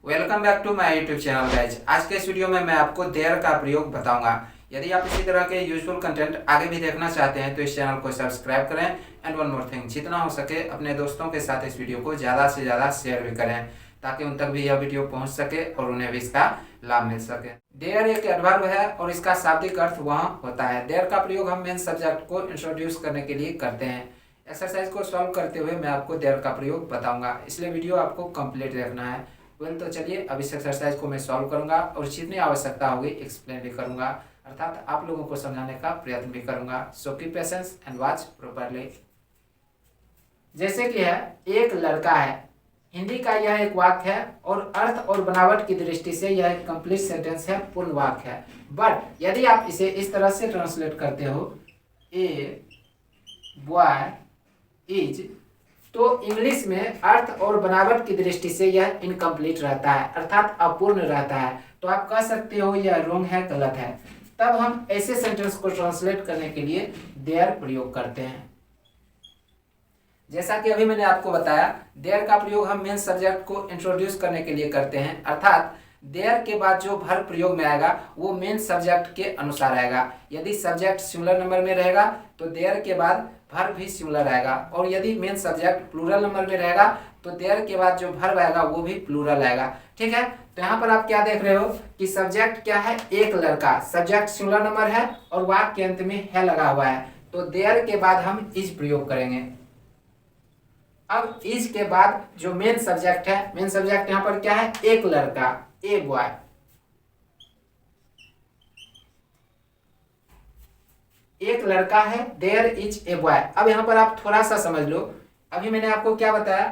Welcome back to my YouTube channel guys. आज के इस वीडियो में मैं आपको देयर का प्रयोग बताऊंगा। यदि आप इसी तरह के यूजफुल कंटेंट आगे भी देखना चाहते हैं तो इस चैनल को सब्सक्राइब करें एंड वन मोर थिंग, जितना हो सके अपने दोस्तों के साथ इस वीडियो को ज़्यादा से ज़्यादा शेयर भी करें ताकि उन तक भी यह वीडियो पहुंच सके और उन्हें भी इसका लाभ मिल सके। देयर एक एडवर्ब है और इसका शाब्दिक अर्थ वहाँ होता है। देयर का प्रयोग हम मेन सब्जेक्ट को इंट्रोड्यूस करने के लिए करते हैं। एक्सरसाइज को सॉल्व करते हुए मैं आपको देयर का प्रयोग बताऊंगा, इसलिए वीडियो आपको कंप्लीट देखना है। तो चलिए अब इस एक्सरसाइज को मैं सॉल्व करूंगा और जितनी आवश्यकता होगी एक्सप्लेन भी करूंगा, अर्थात आप लोगों को समझाने का प्रयत्न भी करूंगा। So keep patience and watch properly. जैसे कि है एक लड़का है, हिंदी का यह एक वाक्य है और अर्थ और बनावट की दृष्टि से यह एक कंप्लीट सेंटेंस है, पूर्ण वाक्य है। बट यदि आप इसे इस तरह से ट्रांसलेट करते हो, ए बॉय इज, तो इंग्लिश में अर्थ और बनावट की दृष्टि से यह इनकम्प्लीट रहता है, अर्थात अपूर्ण रहता है। तो आप कह सकते हो यह रॉन्ग है, गलत है। तब हम ऐसे सेंटेंस को ट्रांसलेट करने के लिए देयर प्रयोग करते हैं। जैसा कि अभी मैंने आपको बताया, देयर का प्रयोग हम मेन सब्जेक्ट को इंट्रोड्यूस करने के लिए करते हैं, अर्थात देयर के बाद जो वर्ब प्रयोग में आएगा वो मेन सब्जेक्ट के अनुसार आएगा। यदि सब्जेक्ट सिंगुलर नंबर में रहेगा तो देयर के बाद वर्ब भी सिंगुलर आएगा, और यदि मेन सब्जेक्ट प्लूरल नंबर में रहेगा तो देयर के बाद जो वर्ब आएगा वो भी प्लूरल आएगा। ठीक है, तो यहाँ पर आप क्या देख रहे हो कि सब्जेक्ट क्या है, एक लड़का। सब्जेक्ट सिंगुलर नंबर है और वाक्य के अंत में है लगा हुआ है, तो देयर के बाद हम इज प्रयोग करेंगे। अब इज के बाद जो मेन सब्जेक्ट है, मेन सब्जेक्ट यहाँ पर क्या है, एक लड़का, ए बॉय। एक लड़का है, देयर इज ए बॉय। अब यहाँ पर आप थोड़ा सा समझ लो, अभी मैंने आपको क्या बताया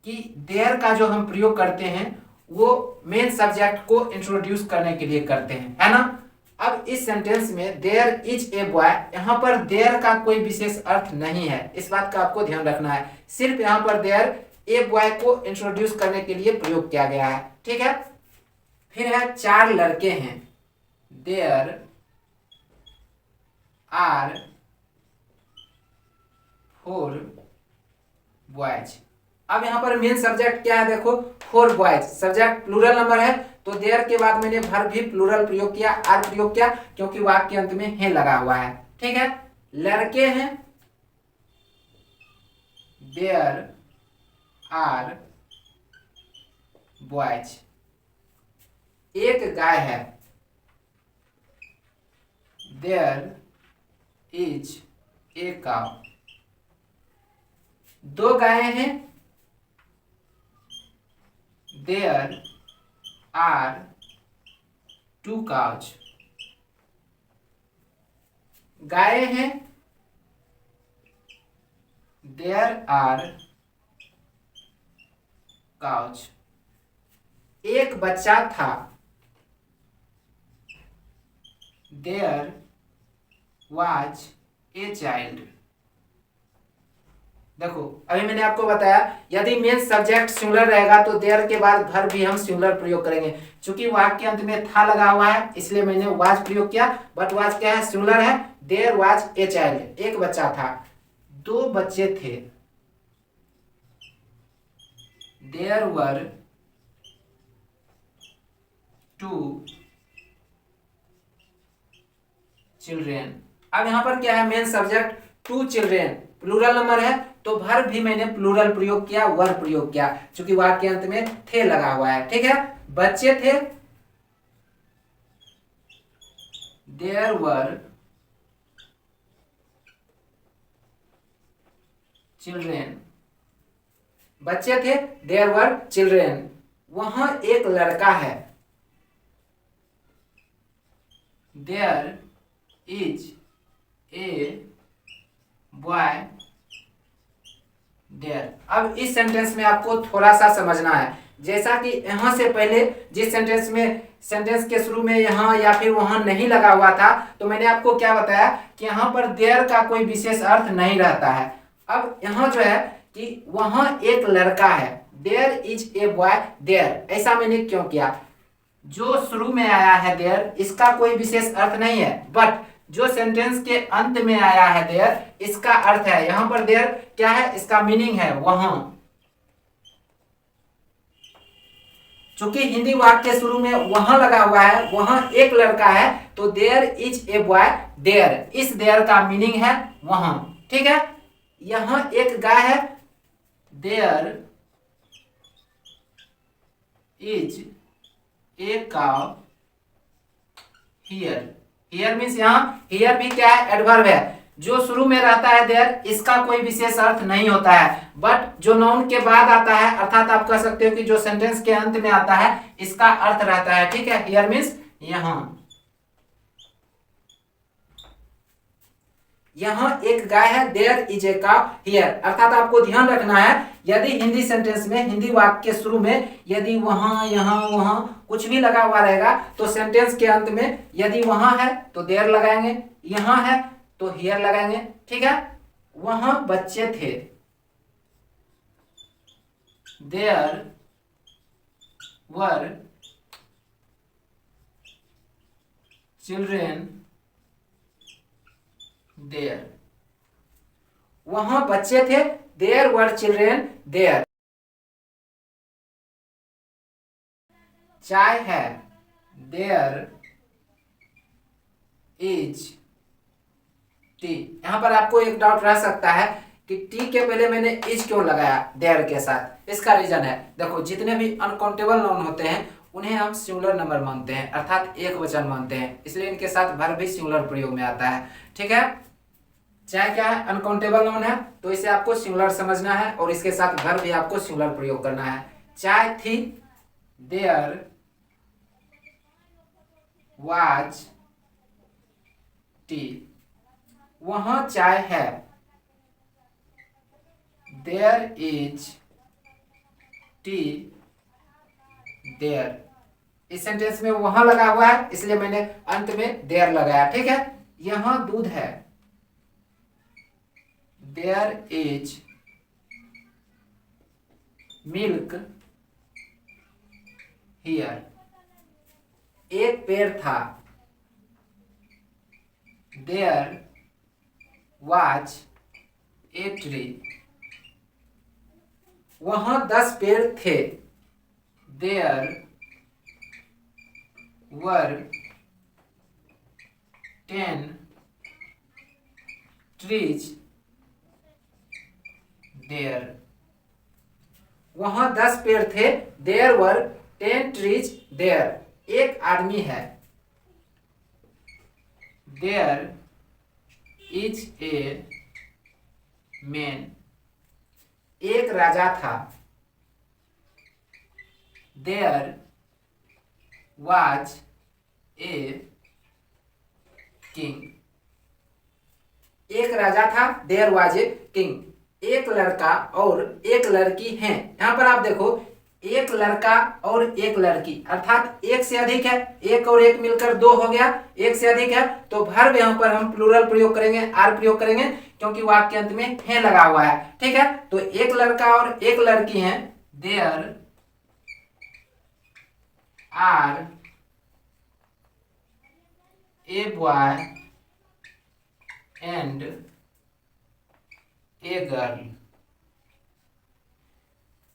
कि देयर का जो हम प्रयोग करते हैं वो मेन सब्जेक्ट को इंट्रोड्यूस करने के लिए करते हैं, है ना। अब इस सेंटेंस में देयर इज ए बॉय, यहाँ पर देयर का कोई विशेष अर्थ नहीं है, इस बात का आपको ध्यान रखना है। सिर्फ यहाँ पर देयर ए बॉय को इंट्रोड्यूस करने के लिए प्रयोग किया गया है। ठीक है, फिर है चार लड़के हैं, देयर आर फोर बॉयज। अब यहाँ पर मेन सब्जेक्ट क्या है, देखो four boys, subject plural number है तो देयर के बाद मैंने वर्ब भी प्लूरल प्रयोग किया, आर प्रयोग किया, क्योंकि वाक्य के अंत में है लगा हुआ है। ठीक है, लड़के हैं, देयर आर बॉयज। एक गाय है, देयर इज ए काउ। दो गायें हैं, देयर आर टू काउज। गायें हैं, देयर आर काउज। एक बच्चा था, देयर वाज ए चाइल्ड। देखो अभी मैंने आपको बताया यदि मेन सब्जेक्ट सिंगुलर रहेगा तो देयर के बाद वर्ब भी हम सिंगुलर प्रयोग करेंगे। चूंकि वाक्य के अंत में था लगा हुआ है इसलिए मैंने वाज प्रयोग किया, बट वाज क्या है, सिंगुलर है। देयर वाज ए चाइल्ड, एक बच्चा था, दो बच्चे थे, देयर वर टू चिल्ड्रेन। अब यहाँ पर क्या है, main subject two children, plural number है तो वर्ब भी मैंने प्लूरल प्रयोग किया, वर प्रयोग किया, क्योंकि वाक्य के अंत में थे लगा हुआ है। ठीक है, बच्चे थे, देयर वर चिल्ड्रेन। बच्चे थे, देयर वर चिल्ड्रेन। वहां एक लड़का है, there is a boy there. अब इस सेंटेंस में आपको थोड़ा सा समझना है, जैसा कि यहां से पहले जिस सेंटेंस में सेंटेंस के शुरू में यहाँ या फिर वहां नहीं लगा हुआ था, तो मैंने आपको क्या बताया कि यहाँ पर देयर का कोई विशेष अर्थ नहीं रहता है। अब यहाँ जो है कि वहां एक लड़का है, there is a boy there, ऐसा मैंने क्यों किया, जो शुरू में आया है देयर इसका कोई विशेष अर्थ नहीं है, बट जो सेंटेंस के अंत में आया है देयर, इसका अर्थ है। यहां पर देयर क्या है, इसका मीनिंग है वहां। चूंकि हिंदी वाक्य के शुरू में वहां लगा हुआ है, वहां एक लड़का है, तो there is a boy, there, इस देयर का मीनिंग है वहां, ठीक है। यहां एक गाय है, there is a cow here, here means यहाँ, हियर भी क्या है, एडवर्ब है। जो शुरू में रहता है देयर, इसका कोई विशेष अर्थ नहीं होता है, बट जो नाउन के बाद आता है, अर्थात आप कह सकते हो कि जो सेंटेंस के अंत में आता है, इसका अर्थ रहता है, ठीक है। हियर मीन्स यहाँ, यहां एक गाय है, there is a cow here, अर्थात आपको ध्यान रखना है, यदि हिंदी सेंटेंस में, हिंदी वाक्य के शुरू में यदि वहां, यहां, वहां कुछ भी लगा हुआ रहेगा, तो सेंटेंस के अंत में यदि वहां है तो देयर लगाएंगे, यहां है तो हियर लगाएंगे, ठीक है। वहां बच्चे थे, देयर वर चिल्ड्रेन देयर, वहां बच्चे थे, देयर वर चिल्ड्रेन देयर। चाय है, देयर इज टी। यहां पर आपको एक डाउट रह सकता है कि टी के पहले मैंने इज क्यों लगाया देयर के साथ। इसका रीजन है, देखो जितने भी अनकाउंटेबल नाउन होते हैं उन्हें हम सिंगुलर नंबर मानते हैं, अर्थात एक वचन मानते हैं, इसलिए इनके साथ वर्ब भी सिंगुलर प्रयोग में आता है, ठीक है। चाहे क्या है, अनकाउंटेबल नाउन है, तो इसे आपको सिंगुलर समझना है और इसके साथ वर्ब भी आपको सिंगुलर प्रयोग करना है। चाय थी, देयर वाज टी, वहां चाय है, देयर इज टी देयर। इस सेंटेंस में वहां लगा हुआ है, इसलिए मैंने अंत में देयर लगाया, ठीक है। यहां दूध है, देयर इज मिल्क हियर। एक पेड़ था, देयर वाज ए ट्री, वहां 10 पेड़ थे, देयर वर 10 ट्रीज देयर। वहां 10 पेड़ थे, देयर वर 10 ट्रीज देयर। एक आदमी है, देयर इज ए मैन। एक राजा था, देयर वाज ए किंग। एक राजा था, देयर वाज ए किंग। एक लड़का और एक लड़की हैं। यहां पर आप देखो, एक लड़का और एक लड़की, अर्थात एक से अधिक है, एक और एक मिलकर 2 हो गया, एक से अधिक है, तो वर्ब यहां पर हम प्लूरल प्रयोग करेंगे, आर प्रयोग करेंगे, क्योंकि वाक्य अंत में है लगा हुआ है, ठीक है। तो एक लड़का और एक लड़की हैं, there are a boy and a girl.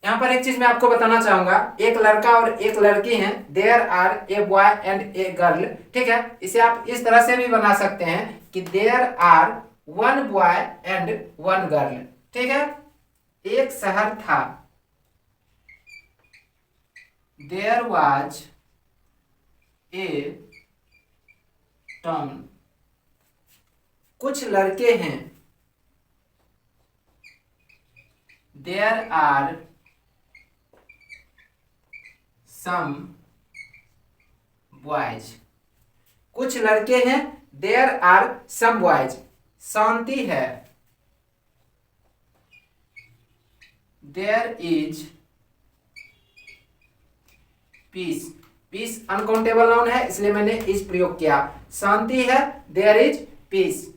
यहां पर एक चीज मैं आपको बताना चाहूंगा, एक लड़का और एक लड़की हैं, there are a boy and a girl, ठीक है। इसे आप इस तरह से भी बना सकते हैं कि there are 1 boy and 1 girl, ठीक है। एक शहर था, देयर वाज ए टाउन। कुछ लड़के हैं, देयर आर सम बॉयज। कुछ लड़के हैं, देयर आर सम बॉयज। शांति है, there is peace. Peace uncountable noun है, इसलिए मैंने इज प्रयोग किया। शांति है, देयर इज पीस।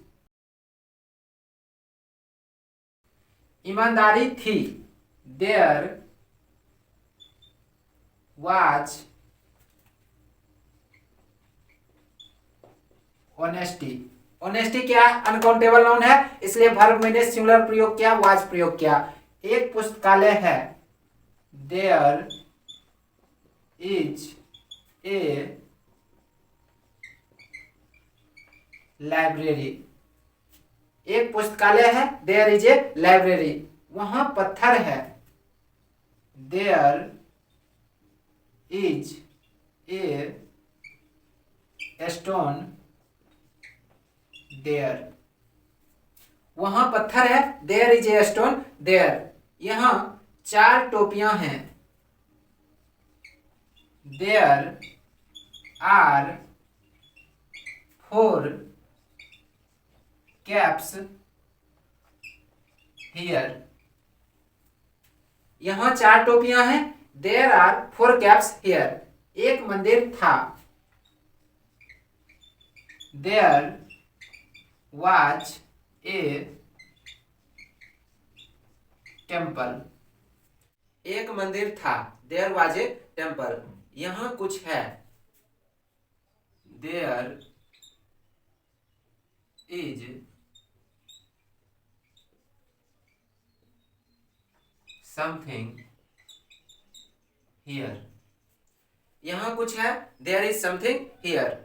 ईमानदारी थी, देयर वाज ऑनेस्टी। ऑनेस्टी क्या है, अनकाउंटेबल नाउन है, इसलिए वर्ब मैंने सिंगुलर प्रयोग किया, वाज प्रयोग किया। एक पुस्तकालय है, देयर इज ए लाइब्रेरी। एक पुस्तकालय है, देयर इज ए लाइब्रेरी। वहां पत्थर है, there is a stone there. वहां पत्थर है, there is a stone there. यहां 4 टोपियां हैं, देयर आर 4 कैप्स हियर। यहां 4 टोपियां हैं, देयर आर 4 कैप्स हियर। एक मंदिर था, देयर वाज ए टेम्पल। एक मंदिर था, देयर वाज ए टेम्पल। यहां कुछ है, देयर इज समथिंग हियर। यहां कुछ है, देयर इज समथिंग हियर।